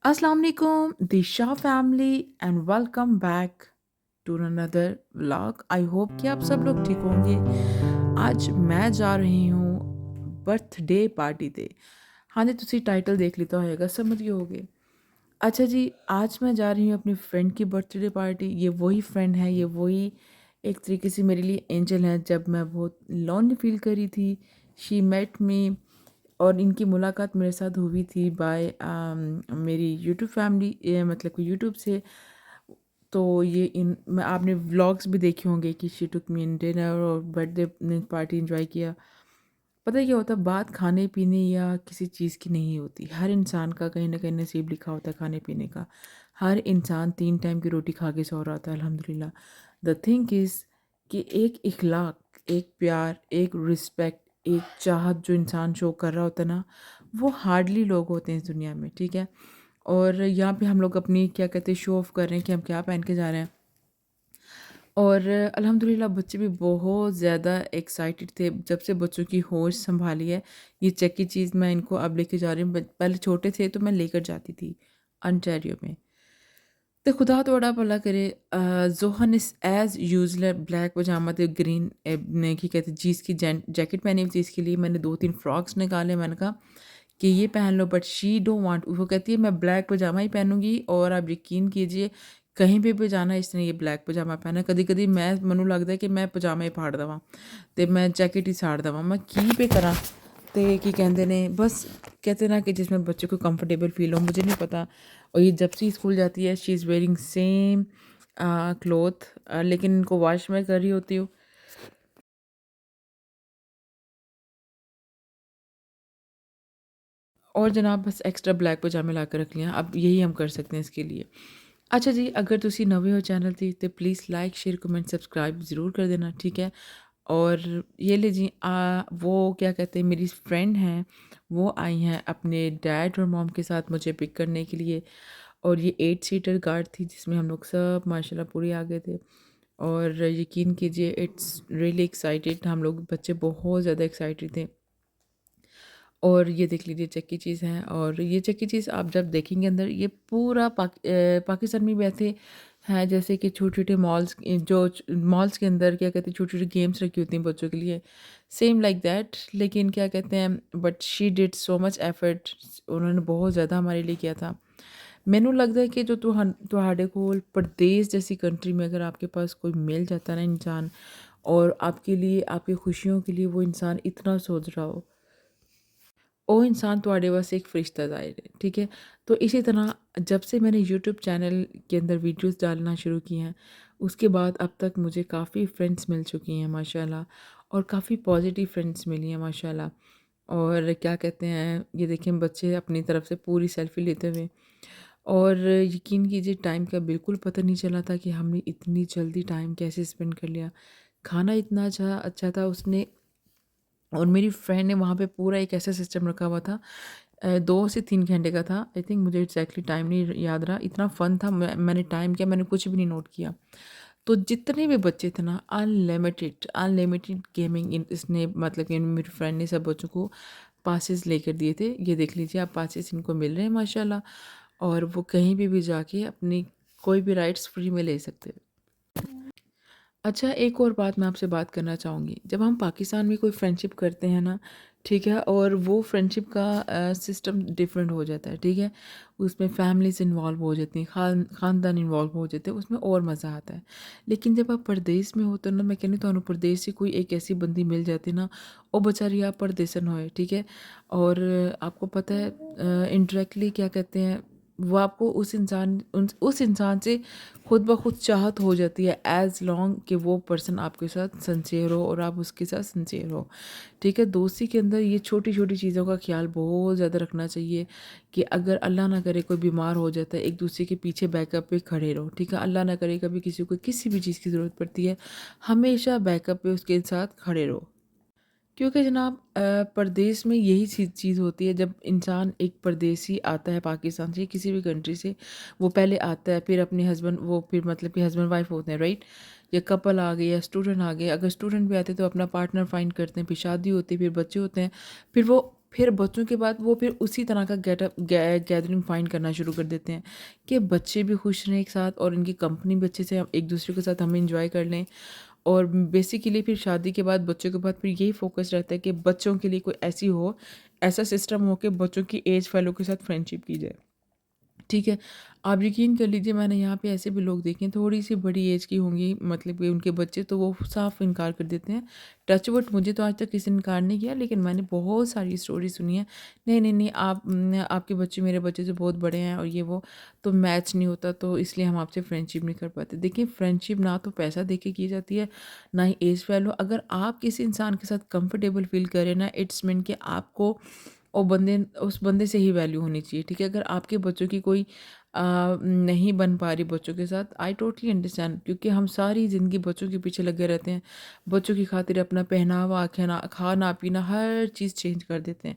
अस्सलाम वालेकुम Disha family and welcome back to another vlog. I hope कि आप सब लोग ठीक होंगे। आज मैं जा रही हूँ बर्थडे पार्टी ते। हाँ जी, तुसी टाइटल देख लिता होएगा, समझ गए होगे। अच्छा जी, आज मैं जा रही हूँ अपनी फ्रेंड की बर्थडे पार्टी। ये वही फ्रेंड है, ये वही एक तरीके से मेरे लिए एंजल है। जब मैं बहुत लोनली फील कर रही थी, शी मेट मी, और इनकी मुलाकात मेरे साथ हुई थी बाय मेरी यूट्यूब फैमिली, मतलब कि यूट्यूब से। तो ये इन मैं आपने व्लॉग्स भी देखे होंगे कि she took me in dinner और बर्थडे पार्टी एंजॉय किया। पता है क्या होता है, बात खाने पीने या किसी चीज़ की नहीं होती। हर इंसान का कहीं ना कहीं नसीब लिखा होता है खाने पीने का। हर इंसान 3 टाइम की रोटी खा के सो रहा होता है, अल्हम्दुलिल्लाह। द थिंक इज़ कि एक इखलाक, एक प्यार, एक रिस्पेक्ट, एक चाहत जो इंसान शो कर रहा होता है ना, वो हार्डली लोग होते हैं इस दुनिया में, ठीक है। और यहाँ पे हम लोग अपनी क्या कहते हैं, शो ऑफ कर रहे हैं कि हम क्या पहन के जा रहे हैं। और अल्हम्दुलिल्लाह बच्चे भी बहुत ज़्यादा एक्साइटेड थे जब से बच्चों की होश संभाली है। ये चेक की चीज़ मैं इनको अब लेके जा रही हूँ। पहले छोटे थे तो मैं लेकर जाती थी अंटारियो में। तो खुदा तो बड़ा भला करे। जोहन इस एज़ यूजल ब्लैक पजामा ते ग्रीन ने की कहते जीन्स की जैकेट पहनी हुई थी। इसके लिए मैंने 2-3 फ्रॉक्स निकाले। मैंने कहा कि ये पहन लो, बट शी डोंट वांट। वो कहती है मैं ब्लैक पजामा ही पहनूंगी, और आप यकीन कीजिए कहीं भी जाना इसने ये ब्लैक पजामा पहना। कभी कभी मैनू लगता है कि मैं पजामा ही फाड़ देवां ते मैं जैकेट ही साड़ देवां, मैं की पे करा। ते की कहते ने बस, कहते ना कि जिसमें बच्चे को कंफर्टेबल फील हो, मुझे नहीं पता। और ये जब से स्कूल जाती है she is wearing same cloth, लेकिन इनको वॉश मैं कर रही होती हूँ। और जनाब बस एक्स्ट्रा ब्लैक पजामे ला के रख लिया, अब यही हम कर सकते हैं इसके लिए। अच्छा जी, अगर तुसी नवे हो चैनल ती तो please like share comment subscribe ज़रूर कर देना, ठीक है। और ये ले जी, वो क्या कहते हैं, मेरी फ्रेंड हैं, वो आई हैं अपने डैड और मॉम के साथ मुझे पिक करने के लिए। और ये 8 सीटर कार थी जिसमें हम लोग सब माशाल्लाह पूरे आ गए थे। और यकीन कीजिए इट्स रियली एक्साइटेड, हम लोग बच्चे बहुत ज़्यादा एक्साइटेड थे। और ये देख लीजिए चक्की चीज़ है। और ये चक्की चीज़ आप जब देखेंगे अंदर, ये पूरा पाकिस्तान में भी ऐसे हैं जैसे कि छोटे-छोटे मॉल्स, जो मॉल्स के अंदर क्या कहते हैं छोटी-छोटी गेम्स रखी होती हैं बच्चों के लिए, सेम लाइक दैट। लेकिन क्या कहते हैं, but she did so much effort, उन्होंने बहुत ज़्यादा हमारे लिए किया था। मैनू लगता है कि जो ਤੁਹਾਡੇ ਕੋਲ परदेस जैसी कंट्री में अगर आपके पास कोई मिल जाता ना इंसान, और आपके लिए आपकी खुशियों के लिए वो इंसान इतना सोच रहा हो, वो इंसान ਤੁਹਾਡੇ वास्ते एक फ़रिश्ता ज़ाहिर है, ठीक है। तो इसी तरह जब से मैंने यूट्यूब चैनल के अंदर वीडियोस डालना शुरू किए हैं, उसके बाद अब तक मुझे काफ़ी फ्रेंड्स मिल चुकी हैं माशाल्लाह, और काफ़ी पॉजिटिव फ्रेंड्स मिली हैं माशाल्लाह। और क्या कहते हैं, ये देखिए बच्चे अपनी तरफ से पूरी सेल्फ़ी लेते हुए। और यकीन कीजिए टाइम का बिल्कुल पता नहीं चला था कि हमने इतनी जल्दी टाइम कैसे स्पेंड कर लिया। खाना इतना अच्छा अच्छा था उसने, और मेरी फ्रेंड ने वहाँ पे पूरा एक ऐसा सिस्टम रखा हुआ था। 2 से 3 घंटे का था आई थिंक, मुझे एग्ज़ैक्टली टाइम नहीं याद रहा। इतना फ़न था, मैंने टाइम किया, मैंने कुछ भी नहीं नोट किया। तो जितने भी बच्चे थे ना, अनलिमिटेड अनलिमिटेड गेमिंग इन इसने, मतलब कि मेरी फ्रेंड ने सब बच्चों को पासेस लेकर दिए थे। ये देख लीजिए आप, पासेस इनको मिल रहे हैं माशाल्लाह। और वो कहीं भी जाके अपनी कोई भी राइड्स फ्री में ले सकते हैं। अच्छा, एक और बात मैं आपसे बात करना चाहूँगी। जब हम पाकिस्तान में कोई फ्रेंडशिप करते हैं ना, ठीक है, और वो फ्रेंडशिप का सिस्टम डिफरेंट हो जाता है, ठीक है। उसमें फैमिलीज़ इन्वॉल्व हो जाती हैं, ख़ानदान इन्वॉल्व हो जाते हैं, उसमें और मज़ा आता है। लेकिन जब आप परदेस में होते हो ना, मैं कहनी तुहानू परदेस से कोई एक ऐसी बंदी मिल जाती ना, वो बेचारी आप परदेसन होए, ठीक है। और आपको पता है इनडायरेक्टली क्या कहते हैं, वो आपको उस इंसान से खुद ब खुद चाहत हो जाती है, एज़ लॉन्ग कि वो पर्सन आपके साथ सिंसियर हो और आप उसके साथ सिंसियर हो, ठीक है। दोस्ती के अंदर ये छोटी-छोटी चीज़ों का ख़्याल बहुत ज़्यादा रखना चाहिए कि अगर अल्लाह ना करे कोई बीमार हो जाता है, एक-दूसरे के पीछे बैकअप पे खड़े रहो, ठीक है। अल्लाह ना करे कभी किसी को किसी भी चीज़ की ज़रूरत पड़ती है, हमेशा बैकअप पे उसके साथ खड़े रहो। क्योंकि जनाब परदेस में यही चीज़ होती है। जब इंसान एक परदेसी आता है पाकिस्तान से, किसी भी कंट्री से, वो पहले आता है, फिर अपने हस्बैंड, वो फिर मतलब कि हस्बैंड वाइफ होते हैं, राइट। या कपल आ गए या स्टूडेंट आ गए, अगर स्टूडेंट भी आते हैं तो अपना पार्टनर फाइंड करते हैं, फिर शादी होती है, फिर बच्चे होते हैं, फिर वो फिर बच्चों के बाद वो फिर उसी तरह का गैदरिंग फाइंड करना शुरू कर देते हैं कि बच्चे भी खुश रहें एक साथ और इनकी कंपनी भी अच्छे से एक दूसरे के साथ हम इंजॉय कर लें। और बेसिकली फिर शादी के बाद बच्चों के बाद फिर यही फोकस रहता है कि बच्चों के लिए कोई ऐसा सिस्टम हो कि बच्चों की एज फेलो के साथ फ्रेंडशिप की जाए। ठीक है। आप यकीन कर लीजिए, मैंने यहाँ पे ऐसे भी लोग देखे हैं थोड़ी-सी बड़ी एज की होंगी, मतलब कि उनके बच्चे, तो वो साफ़ इनकार कर देते हैं। टच वुड, मुझे तो आज तक किसी ने इनकार नहीं किया, लेकिन मैंने बहुत सारी स्टोरी सुनी है। नहीं, नहीं, नहीं, आपके बच्चे मेरे बच्चे से बहुत बड़े हैं और ये वो, तो मैच नहीं होता, तो इसलिए हम आपसे फ्रेंडशिप नहीं कर पाते। देखिए, फ्रेंडशिप ना तो पैसा दे के की जाती है, ना ही एज वैल्यू। अगर आप किसी इंसान के साथ कंफर्टेबल फ़ील करें ना, इट्स मीन कि आपको उस बंदे से ही वैल्यू होनी चाहिए, ठीक है? अगर आपके बच्चों की कोई नहीं बन पा रही बच्चों के साथ, आई टोटली अंडरस्टैंड, क्योंकि हम सारी ज़िंदगी बच्चों के पीछे लगे रहते हैं। बच्चों की खातिर अपना पहनावा, खाना-पीना हर चीज़ चेंज कर देते हैं।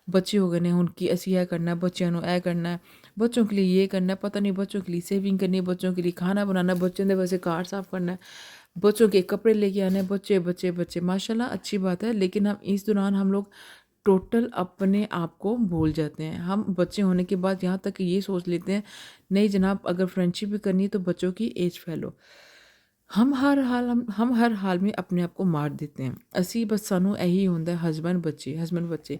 बच्चे हो गए ने, उनकी असी ए करना है, बच्चों ਨੂੰ ਇਹ करना है, बच्चों के लिए ये करना है, पता नहीं बच्चों के लिए सेविंग करनी है, बच्चों के लिए खाना बनाना है, बच्चों ने वैसे कार साफ़ करना है, बच्चों के कपड़े लेके आने हैं, बच्चे, बच्चे, बच्चे। माशाल्लाह अच्छी बात है, लेकिन हम इस दौरान हम लोग टोटल अपने आप को भूल जाते हैं। हम बच्चे होने के बाद यहाँ तक ये सोच लेते हैं, नहीं जनाब, अगर फ्रेंडशिप भी करनी है तो बच्चों की एज फैलो। हम हर हाल में अपने आप को मार देते हैं। ਅਸੀਂ ਬਸ ਸਾਨੂੰ ਇਹੀ ਹੁੰਦਾ ਹੈ, ਹਸਬੈਂਡ ਬੱਚੇ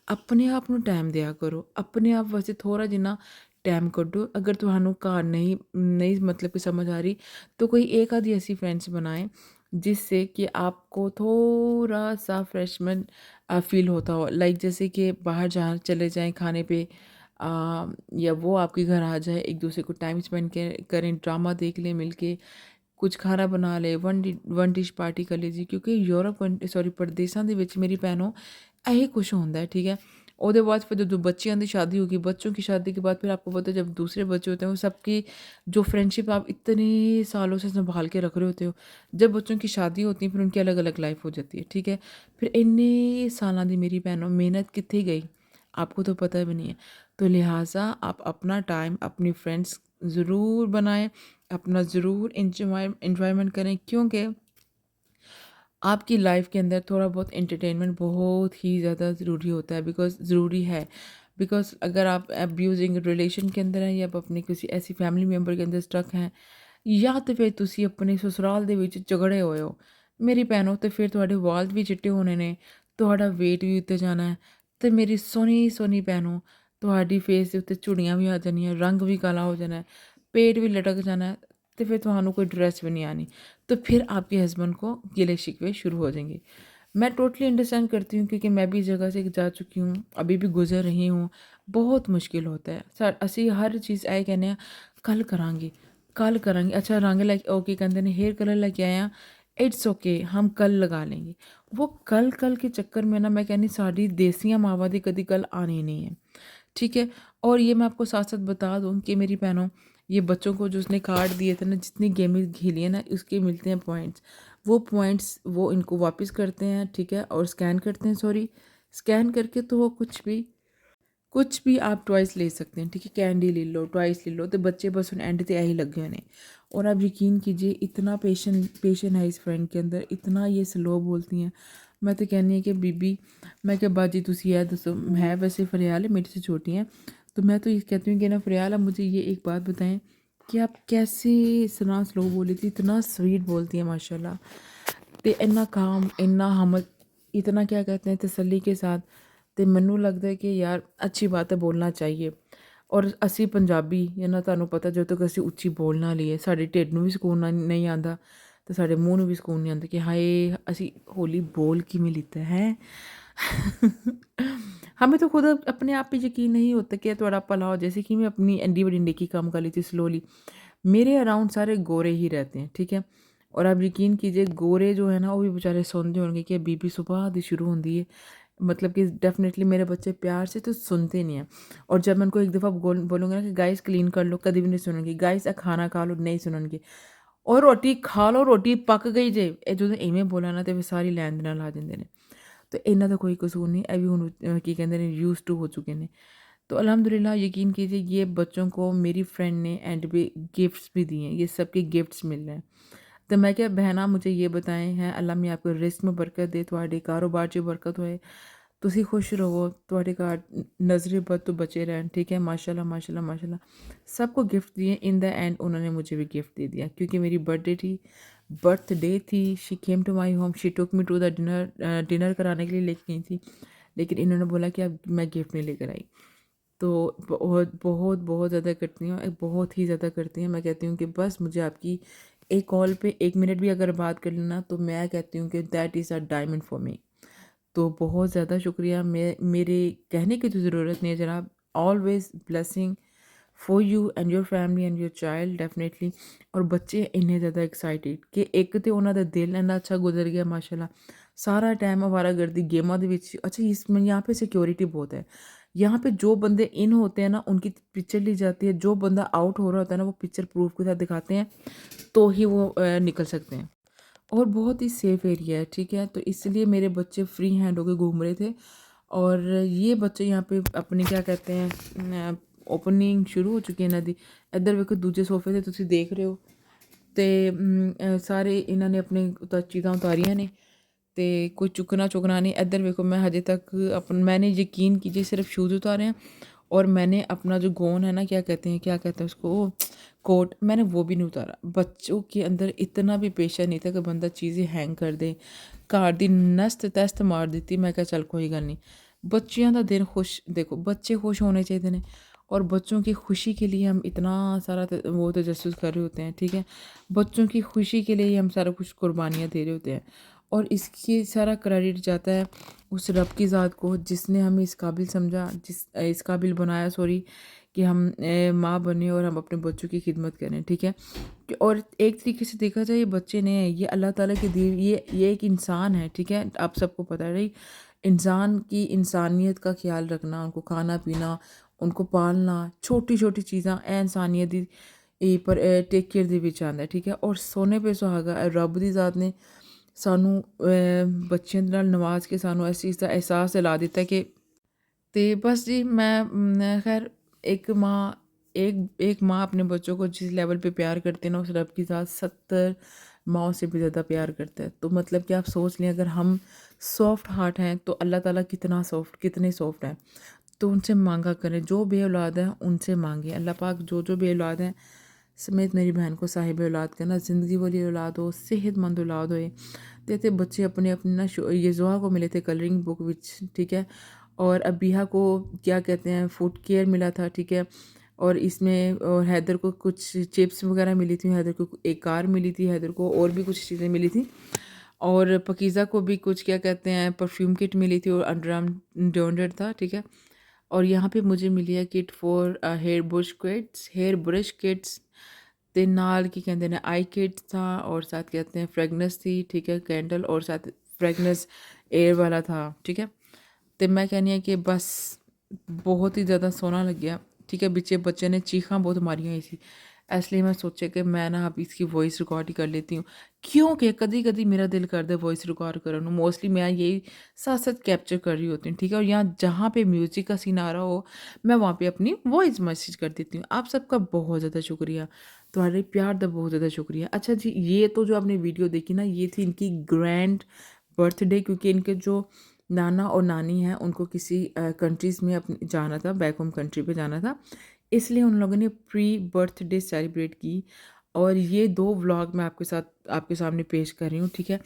ਆਪਣੇ ਆਪ ਨੂੰ ਟਾਈਮ ਦਿਆ ਕਰੋ। ਆਪਣੇ ਆਪ ਵਾਸਤੇ ਥੋੜ੍ਹਾ ਜਿੰਨਾ टाइम ਕੱਢੋ। अगर ਤੁਹਾਨੂੰ ਘਰ नहीं मतलब कि समझ आ रही, तो कोई एक आधी ऐसी फ्रेंड्स बनाएं जिससे कि आपको थोड़ा सा फ्रेशमेंट फ़ील होता हो। लाइक जैसे कि बाहर जहाँ चले जाएँ खाने पे, या वो आपके घर आ जाए, एक दूसरे को टाइम स्पेंड करें, ड्रामा देख लें मिल के, कुछ खाना बना ਲਏ, वन डिश पार्टी कर लीजिए, क्योंकि यूरोप ਪ੍ਰਦੇਸਾਂ ਦੇ ਵਿੱਚ ਮੇਰੀ ਭੈਣੋ ਇਹੀ कुछ ਹੁੰਦਾ है, ठीक है। ਉਹਦੇ बाद फिर जो बच्चियों की शादी होगी, बच्चों की शादी के बाद फिर आपको पता है जब दूसरे बच्चे होते हैं, वो सबकी जो फ्रेंडशिप आप इतने सालों से संभाल के रख रहे होते हो, जब बच्चों की शादी होती है फिर उनकी अलग अलग लाइफ हो जाती है, ठीक है। फिर इन्ने सालों की मेरी भैनों मेहनत कितने गई, आपको तो पता भी नहीं है। तो लिहाजा आप अपना टाइम अपनी फ्रेंड्स ज़रूर बनाएं, अपना ज़रूर एन्जॉयमेंट करें, क्योंकि आपकी लाइफ के अंदर थोड़ा बहुत एंटरटेनमेंट बहुत ही ज़्यादा ज़रूरी होता है, ज़रूरी है। बिकॉज़ अगर आप अब्यूजिंग रिलेशन के अंदर हैं, या आप अपने किसी ऐसी फैमिली मेंबर के अंदर स्टक हैं, ਜਾਂ ਤਾਂ ਫਿਰ ਤੁਸੀਂ ਆਪਣੇ ਸਸੁਰਾਲ ਦੇ ਵਿੱਚ ਝਗੜੇ ਹੋਏ ਹੋ, ਮੇਰੀ ਭੈਣੋ, ਤੇ ਫਿਰ ਤੁਹਾਡੇ ਵਾਲ ਵੀ ਚਿੱਟੇ ਹੋਣੇ ਨੇ, ਤੁਹਾਡਾ ਵੇਟ ਵੀ ਉੱਤੇ ਜਾਣਾ ਹੈ, ਤੇ ਮੇਰੀ ਸੋਹਣੀ ਭੈਣੋ, ਤੁਹਾਡੀ ਫੇਸ ਦੇ ਉੱਤੇ ਝੁਰੜੀਆਂ ਵੀ ਆ ਜਾਣੀਆਂ, ਰੰਗ ਵੀ ਕਾਲਾ ਹੋ ਜਾਣਾ ਹੈ, पेट भी लटक जाना है, तो फिर ਤੁਹਾਨੂੰ कोई ड्रेस भी नहीं आनी, तो फिर आपके हस्बैंड को गिले शिकवे शुरू हो जाएंगे। मैं टोटली अंडरस्टैंड करती हूँ, क्योंकि मैं भी इस जगह से जा चुकी हूँ, अभी भी गुजर रही हूँ। बहुत मुश्किल होता है सर, ਅਸੀਂ हर चीज़ ਇਹ ਕਹਿੰਦੇ ਹਾਂ कल करांगे, अच्छा रंग ले ओके कहते हैं, हेयर कलर लेके आए हैं, इट्स ओके, हम कल लगा लेंगे। वो कल के चक्कर में ना, मैं कहनी साड़ी देसियां मावां दी कदी कल आनी नहीं है, ठीक है। और ये मैं आपको साथ साथ बता दूँ कि मेरी बहनों, ये बच्चों को जो उसने कार्ड दिए थे ना, जितनी गेमें खेली है ना, उसके मिलते हैं पॉइंट्स। वो पॉइंट्स वो इनको वापस करते हैं, ठीक है, और स्कैन करते हैं, स्कैन करके तो वो कुछ भी आप टॉयस ले सकते हैं, ठीक है। कैंडी ले लो, टॉयस ले लो, तो बच्चे बस उन एंड ते यही लगे हुए हैं। और आप यकीन कीजिए, इतना पेशेंट है इस फ्रेंड के अंदर, इतना ये स्लो बोलती हैं। मैं तो कहनी है कि बीबी, मैं क्या बाजी तुसी है दसो, है वैसे फरियाल है, मेरे से छोटी हैं, तो मैं तो ये कहती हूँ कि ना फरियाल, आप मुझे ये एक बात बताएं कि आप कैसे इतना स्लो बोली थी, इतना स्वीट बोलती हैं माशाल्लाह, ਤੇ ਇੰਨਾ काम, ਇੰਨਾ हम, इतना क्या कहते हैं तसल्ली के साथ। ਤੇ ਮੈਨੂੰ ਲੱਗਦਾ ਹੈ ਕਿ ਯਾਰ ਅੱਛੀ ਬਾਤ ਹੈ, ਬੋਲਣਾ ਚਾਹੀਏ। ਔਰ ਅਸੀਂ ਪੰਜਾਬੀ ਹੈ ਨਾ, ਤੁਹਾਨੂੰ ਪਤਾ, ਜਦੋਂ ਤੱਕ ਅਸੀਂ ਉੱਚੀ ਬੋਲ ਨਾ ਲਈਏ, ਸਾਡੇ ਢਿੱਡ ਨੂੰ ਵੀ ਸਕੂਨ ਨਹੀਂ ਆਉਂਦਾ, ਤੇ ਸਾਡੇ ਮੂੰਹ ਨੂੰ ਵੀ ਸਕੂਨ ਨਹੀਂ ਆਉਂਦਾ ਕਿ ਹਾਏ ਅਸੀਂ ਹੋਲੀ बोल ਕਿਵੇਂ लिता है। हमें तो खुद अपने आप पे यकीन नहीं होता कि थोड़ा भला हो। जैसे कि मैं अपनी एंडी बड़ी नेकी काम कर ली थी स्लोली, मेरे अराउंड सारे गोरे ही रहते हैं, ठीक है। और आप यकीन कीजिए, गोरे जो है ना, वो भी बेचारे सुनते होंगे कि बीबी सुबह दी शुरू होती है, मतलब कि डेफिनेटली मेरे बच्चे प्यार से तो सुनते नहीं हैं। और जब मैं उनको एक दफ़ा बोलूँगी ना कि गाइस क्लीन कर लो, कभी भी नहीं सुनेंगे। गाइस खाना खा लो, नहीं सुनेंगे। और रोटी खा लो, रोटी पक गई जे, ਇਹ ਜਦੋਂ ਇਵੇਂ ਬੋਲਾਂ ਨਾ, ਤੇ ਫਿਰ ਸਾਰੀ ਲੈਣ ਦੇ ਨਾਲ ਆ ਜਾਂਦੇ ਨੇ। तो ਇਹਨਾਂ ਦਾ कोई कसूर नहीं, ਇਹ भी ਹੁਣ ਕੀ ਕਹਿੰਦੇ ਨੇ, यूज टू हो चुके हैं। तो अल्हम्दुलिल्लाह यकीन कीजिए, ये बच्चों को मेरी फ्रेंड ने एंड पे गिफ्ट्स भी दिए हैं, ये सबके गिफ्ट्स मिल रहे हैं। तो मैं क्या बहना, मुझे ये बताएं हैं, अल्लाह मैं आपको रिस्क में बरकत दे, थोड़े कारोबार 'ਚ बरकत होए, ਤੁਸੀਂ ਖੁਸ਼ ਰਹੋ, ਤੁਹਾਡੇ ਘਰ नज़रें बद तो बचे रहन, ठीक है। माशाल्लाह माशाल्लाह माशाल्लाह सबको गिफ्ट दिए। इन द एंड उन्होंने मुझे भी गिफ्ट दे दिया क्योंकि मेरी बर्थडे थी। She came to my home, she took me to the dinner कराने के लिए लेके गई थी, लेकिन इन्होंने बोला कि अब मैं गिफ्ट नहीं लेकर आई। तो बहुत बहुत बहुत ज़्यादा करती हूँ, बहुत ही ज़्यादा करती हैं। मैं कहती हूँ कि बस मुझे आपकी एक कॉल पे 1 मिनट भी अगर बात कर लेना तो मैं कहती हूँ कि that is a diamond for me. तो बहुत ज़्यादा शुक्रिया। मेरे कहने की तो ज़रूरत नहीं है जनाब। Always blessing for you and your family and your child definitely. और बच्चे इन्ने ज़्यादा एक्साइटेड कि एक तो उन्हों का दिल इन्ना अच्छा गुजर गया माशाल्लाह। सारा टाइम आवारागर्दी गेमां दे विच। अच्छा इसमें यहाँ पे सिक्योरिटी बहुत है। यहाँ पे जो बंदे इन होते हैं ना उनकी पिक्चर ली जाती है, जो बंदा आउट हो रहा होता है ना वो पिक्चर प्रूफ के साथ दिखाते हैं तो ही वो निकल सकते हैं। और बहुत ही सेफ़ एरिया है, ठीक है। तो इसलिए मेरे बच्चे फ्री हैंड होके घूम रहे थे। और ये बच्चे यहाँ पे अपनी क्या कहते हैं ओपनिंग शुरू हो चुकी है इन्हां दी। इधर वेखो दूजे सोफे ते तुसीं देख रहे हो ते सारे इन्होंने अपने चीज़ां उतारियां ने ते कोई चुकना नहीं। इधर वेखो मैं हजे तक मैंने यकीन कीजिए सिर्फ शूज़ उतारे हैं और मैंने अपना जो गोन है ना क्या कहते हैं उसको कोट, मैंने वो भी नहीं उतारा। बच्चों के अंदर इतना भी पेशा नहीं था कि बंदा चीज़ें हैंग कर दे। घर दी नस्त तस्त मार दी। मैं कहा चल कोई गल नहीं। बच्चियां दा दिन खुश देखो बच्चे खुश होने चाहिए ने और बच्चों की खुशी के लिए हम इतना सारा वो तजस्सुस कर रहे होते हैं, ठीक है। बच्चों की खुशी के लिए ही हम सारा कुछ कुर्बानियाँ दे रहे होते हैं और इसकी सारा क्रेडिट जाता है उस रब की ज़ात को जिसने हमें इस काबिल समझा, इस काबिल बनाया सॉरी, कि हम माँ बने और हम अपने बच्चों की खिदमत करें, ठीक है। और एक तरीके से देखा जाए ये बच्चे नहीं हैं, ये अल्लाह ताला की दी ये एक इंसान है, ठीक है। आप सबको पता है नहीं, इंसान की इंसानियत का ख्याल रखना, उनको खाना पीना, उनको पालना, छोटी छोटी चीज़ां ए इंसानियत दी पर टेक केयर ਦੇ ਵਿੱਚ ਆਉਂਦਾ, ठीक है। और सोने पे सुहागा रब ਦੀ ਜ਼ਾਤ ने सानू ਬੱਚਿਆਂ ਦੇ ਨਾਲ ਨਵਾਜ਼ ਕੇ ਸਾਨੂੰ ਇਸ चीज़ का एहसास दिला ਦਿੱਤਾ कि तो बस जी मैं खैर एक माँ एक माँ अपने बच्चों को जिस लेवल पे प्यार करती है ना उस रब की ज़ात 70 माँओं से भी ज़्यादा प्यार करता है। तो मतलब कि आप सोच लें अगर हम सॉफ्ट हार्ट हैं तो अल्लाह ताला कितने सॉफ्ट हैं। तो उनसे मांगा करें, जो बे औलाद हैं उनसे मांगे। अल्लाह पाक जो बे औलाद हैं समेत मेरी बहन को साहिब औलाद करना, ज़िंदगी वाली औलाद हो, सेहतमंद औलाद होए। तो बच्चे अपने अपने ना ये जोहा को मिले थे कलरिंग बुक विच, ठीक है। और अबीहा को क्या कहते हैं फूड केयर मिला था, ठीक है। और इसमें और हैदर को कुछ चिप्स वगैरह मिली थी, हैदर को एक कार मिली थी, हैदर को और भी कुछ चीज़ें मिली थी। और पकीज़ा को भी कुछ क्या कहते हैं परफ्यूम किट मिली थी और अंडर आर्म डिओड्रेंट था, ठीक है। और यहाँ पे मुझे मिली है kit for hair brush kits ते नाल की कहते हैं आई किट था और साथ कहते हैं फ्रेगनेंस थी, ठीक है, कैंडल और साथ फ्रेगनेंस एयर वाला था, ठीक है। तो मैं कहनी है कि बस बहुत ही ज़्यादा सोहना लग्या, ठीक है। बिच्चे बच्चे ने चीखां बहुत मारियां हुई सी, इसलिए मैं सोचा कि मैं ना अभी इसकी वॉइस रिकॉर्ड ही कर लेती हूँ क्योंकि कभी कभी मेरा दिल करता है वॉइस रिकॉर्ड करने। मोस्टली मैं यही साथ साथ कैप्चर कर रही होती हूँ, ठीक है। और यहाँ जहाँ पे म्यूज़िक का सीन आ रहा हो मैं वहाँ पे अपनी वॉइस मैसेज कर देती हूँ। आप सबका बहुत ज़्यादा शुक्रिया, तुम्हारे प्यार का बहुत ज़्यादा शुक्रिया। अच्छा जी, ये तो जो आपने वीडियो देखी ना ये थी इनकी ग्रैंड बर्थडे, क्योंकि इनके जो नाना और नानी हैं उनको किसी कंट्रीज़ में अपने जाना था, बैक होम कंट्री पे जाना था, इसलिए उन लोगों ने प्री बर्थडे सेलिब्रेट की। और ये 2 व्लॉग मैं आपके सामने पेश कर रही हूँ, ठीक है।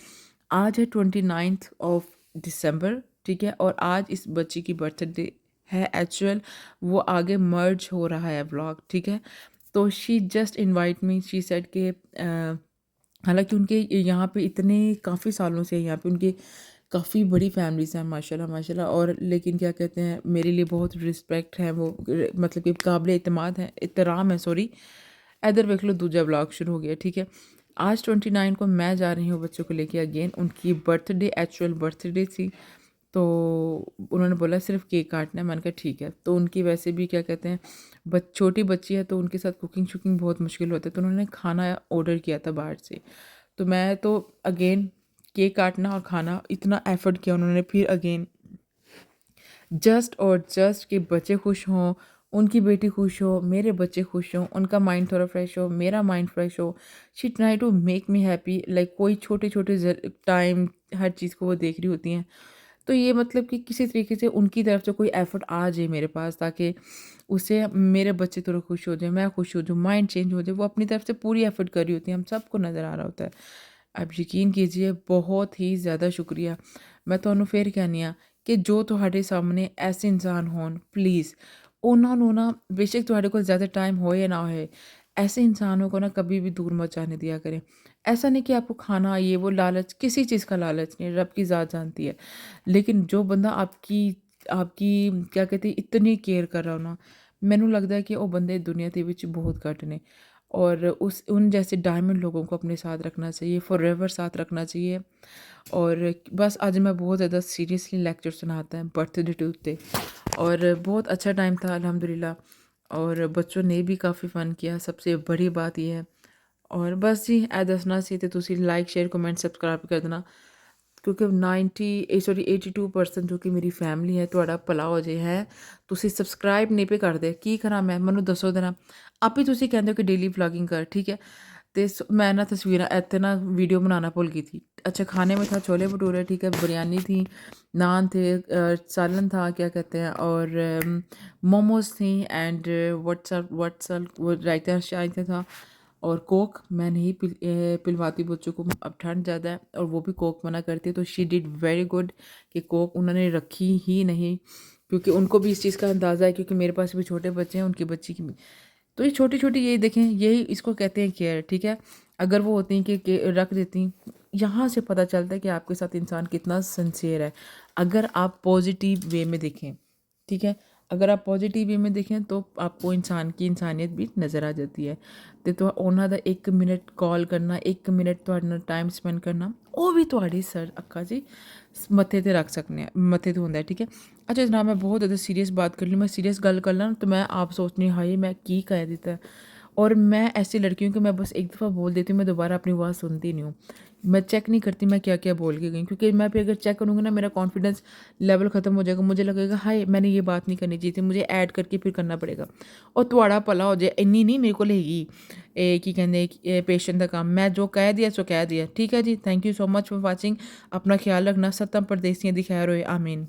आज है 29th ऑफ दिसंबर, ठीक है। और आज इस बच्ची की बर्थडे है एक्चुअल, वो आगे मर्ज हो रहा है व्लॉग, ठीक है। तो she just invite me, she said के हालाँकि उनके यहाँ पे इतने काफ़ी सालों से यहाँ पे उनके काफ़ी बड़ी फैमिलीज़ हैं माशाल्लाह माशाल्लाह। और लेकिन क्या कहते हैं मेरे लिए बहुत रिस्पेक्ट है वो, मतलब कि काबिल एतमाद है, एहतराम है सॉरी। इधर देख लो दूजा ब्लॉग शुरू हो गया, ठीक है। आज 29 को मैं जा रही हूँ बच्चों को लेके अगेन, उनकी बर्थडे एक्चुअल बर्थडे थी। तो उन्होंने बोला सिर्फ केक काटना है, मैंने कहा ठीक है। तो उनकी वैसे भी क्या कहते हैं छोटी बच्ची है तो उनके साथ कुकिंग शुकिंग बहुत मुश्किल होता है, तो उन्होंने खाना ऑर्डर किया था बाहर से। तो मैं तो अगेन केक काटना और खाना इतना एफर्ट किया उन्होंने, फिर अगेन जस्ट कि बच्चे खुश हों, उनकी बेटी खुश हो, मेरे बच्चे खुश हों, उनका माइंड थोड़ा फ्रेश हो, मेरा माइंड फ्रेश हो। She try to make me happy, like कोई छोटे छोटे टाइम हर चीज़ को वो देख रही होती हैं। तो ये मतलब कि किसी तरीके से उनकी तरफ से कोई एफ़र्ट आ जाए मेरे पास, ताकि उससे मेरे बच्चे थोड़े खुश हो जाएँ, मैं खुश हो जाऊँ, माइंड चेंज हो जाए। वो अपनी तरफ से पूरी एफ़र्ट कर रही होती हैं, हम सबको नज़र आ रहा होता है। आप यकीन कीजिए, बहुत ही ज़्यादा शुक्रिया। मैं तुहानू फिर कहनी आ कि जो ਤੁਹਾਡੇ ਸਾਹਮਣੇ ऐसे इंसान होन, प्लीज़ ਉਹਨਾਂ ਨੂੰ ना बेशक ਤੁਹਾਡੇ ਕੋਲ ज़्यादा टाइम हो या ना होए, ऐसे इंसानों को ना कभी भी दूर मत जाने दिया करें। ऐसा नहीं कि आपको खाना ये वो लालच, किसी चीज़ का लालच नहीं, रब की ज़ात जानती है। लेकिन जो बंदा आपकी आपकी क्या कहते हैं इतनी केयर कर रहा हो ना, ਮੈਨੂੰ लगਦਾ है कि ਉਹ ਬੰਦੇ ਦੁਨੀਆ ਦੇ ਵਿੱਚ ਬਹੁਤ ਘੱਟ ਨੇ। और उस उन जैसे डायमंड लोगों को अपने साथ रखना चाहिए, फॉरएवर साथ रखना चाहिए। और बस आज मैं बहुत ज़्यादा सीरियसली लेक्चर सुनाता है बर्थडे टू उत्ते, और बहुत अच्छा टाइम था अल्हम्दुलिल्लाह। और बच्चों ने भी काफ़ी फ़न किया, सबसे बड़ी बात ये है। और बस जी ए दसना सी ते तुसी लाइक शेयर कमेंट सब्सक्राइब कर देना, क्योंकि 82% जो कि मेरी फैमिली है, ਤੁਹਾਡਾ ਭਲਾ ਹੋ ਜੇ ਹੈ। ਤੁਸੀਂ ਸਬਸਕ੍ਰਾਈਬ ਨਹੀਂ ਪੇ ਕਰਦੇ, ਕੀ ਕਰਾਂ ਮੈਂ, ਮੈਨੂੰ ਦੱਸੋ ਜ਼ਰਾ। ਆਪ ਹੀ ਤੁਸੀਂ ਕਹਿੰਦੇ ਹੋ ਕਿ ਡੇਲੀ ਵਲॉगिंग कर, ठीक है। ਤੇ मैं ना तस्वीरें ਇੱਥੇ ना वीडियो बनाना भूल गई थी। अच्छा, खाने में था छोले भटूरे, ठीक है, बिरयानी थी, नान थे, सालन था, क्या कहते हैं, और मोमोज थी, एंड व्हाट्सएप वो रायता शायद था, और कोक मैं नहीं पिलवाती बच्चों को, अब ठंड ज़्यादा है और वो भी कोक मना करती है। तो शी डिड वेरी गुड कि कोक उन्होंने रखी ही नहीं, क्योंकि उनको भी इस चीज़ का अंदाज़ा है, क्योंकि मेरे पास भी छोटे बच्चे हैं, उनकी बच्ची की भी। तो ये छोटी-छोटी यही देखें, यही इसको कहते हैं केयर, ठीक है। अगर वो होती हैं कि रख देती, यहाँ से पता चलता है कि आपके साथ इंसान कितना सिंसियर है। अगर आप पॉज़िटिव वे में देखें, ठीक है। अगर आप पॉज़िटिव वे में देखें तो आपको इंसान की इंसानियत भी नज़र आ जाती है। तो ਉਹਨਾਂ ਦਾ 1 ਮਿੰਟ ਕਾਲ ਕਰਨਾ, 1 ਮਿੰਟ ਤੁਹਾਡੇ ਨਾਲ ਟਾਈਮ ਸਪੈਂਡ ਕਰਨਾ, ਉਹ ਵੀ ਤੁਹਾਡੀ ਸਰ ਅੱਖਾਂ 'ਚ ਮੱਥੇ 'ਤੇ ਰੱਖ ਸਕਨੇ ਆ, ਮੱਥੇ 'ਤੇ ਹੁੰਦਾ ਹੈ, ठीक है। अच्छा जनाब, मैं बहुत ज़्यादा सीरियस बात कर ली, मैं सीरियस गल कर ला तो मैं आप सोचनी हाय मैं की कह देता है। और मैं ऐसी लड़की हूँ कि मैं बस एक दफ़ा बोल देती हूँ, मैं दोबारा अपनी आवाज़ सुनती नहीं हूँ। मैं चेक नहीं करती मैं क्या क्या बोल के गई, क्योंकि मैं फिर अगर चेक करूँगी ना, मेरा कॉन्फिडेंस लेवल ख़त्म हो जाएगा। मुझे लगेगा हाय मैंने ये बात नहीं करनी चाहिए थी, मुझे ऐड करके फिर करना पड़ेगा। और ਤੁਹਾਡਾ ਭਲਾ हो जाए, ਇੰਨੀ नहीं मेरे को ਹੈਗੀ ਇਹ ਕੀ ਕਹਿੰਦੇ पेशेंट ਦਾ काम। मैं जो कह दिया सो कह दिया, ठीक है जी। Thank you so much for watching. अपना ख्याल रखना, सत्तम परदेसियां दी खैर होए, आमीन।